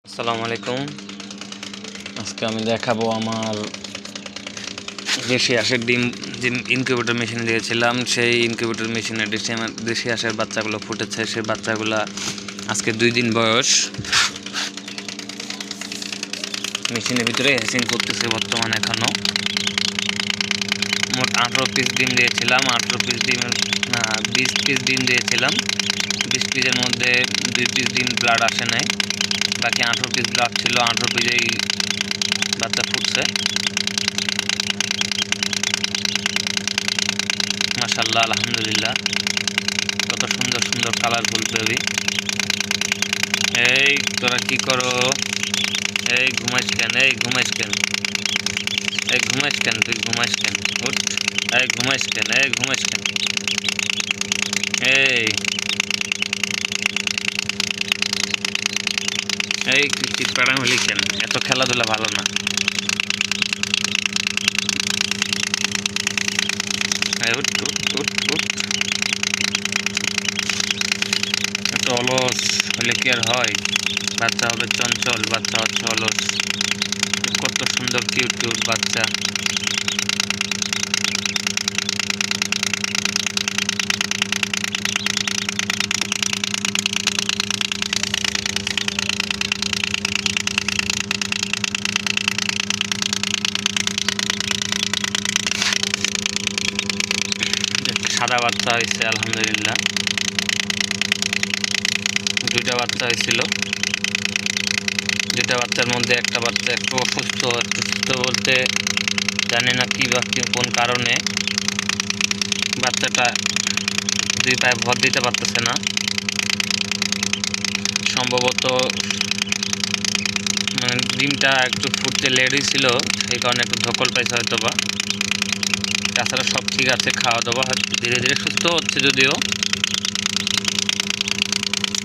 আসসালামু আলাইকুম। আজকে আমি দেখাবো আমার দেশি হাঁসের ডিম যে ইনকিউবেটর মেশিন দিয়েছিলাম, সেই ইনকিউবেটর মেশিনে দেশি হাঁসের বাচ্চাগুলো ফুটেছে। সেই বাচ্চাগুলো আজকে 2 দিন বয়স। মেশিনের ভিতরে হ্যাচিং করতেছে বর্তমানে। এখনও মোট 18 পিস ডিম দিয়েছিলাম। 18 পিস ডিমের 20 পিস ডিম দিয়েছিলাম। 20 পিসের মধ্যে 2 পিস ডিম ব্লাড আসে নাই, বাকি 18 পিস ব্লাড ছিল। 18 পিসেই বাচ্চা ফুটছে। মাশাআল্লাহ, আলহামদুলিল্লাহ। কত সুন্দর সুন্দর কালারফুল বেবি। এই তোরা কি করো? এই ঘুমাইস কেন? এই ঘুমাইস কেন? এই ঘুমাইস কেন? তুই ঘুমাইস কেন? উঠ। এই ঘুমাইস কেন? এই ঘুমাইস কেন? এই এই তুই চিৎপাড়া হলি কেন? এত খেলাধুলা ভালো না। উঠ উঠ উঠ উঠ। এত অলস হলে কি আর হয়? বাচ্চা হবে চঞ্চল, বাচ্চা হচ্ছে অলস। কত সুন্দর কিউট কিউট বাচ্চা। সাদা বাচ্চা হয়েছে আলহামদুলিল্লাহ। 2টা বাচ্চা হয়েছিল। 2টা বাচ্চার মধ্যে একটা বাচ্চা একটু অসুস্থ। একটু সুস্থ বলতে জানি না কি বা কোন কারণে বাচ্চাটা 2 পায়ে ভর দিতে পারতেছে না। সম্ভবত ডিমটা একটু ফুটতে লেট হয়েছিল, সেই কারণে একটু ধকল পাইছে হয়তো বা। তাছাড়া সব ঠিক আছে, খাওয়া দাওয়া ধীরে ধীরে সুস্থ হচ্ছে যদিও।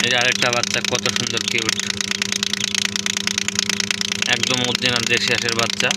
এই আরেকটা বাচ্চা কত সুন্দর কিউট, একদম অরিজিনাল দেশি হাঁসের বাচ্চা।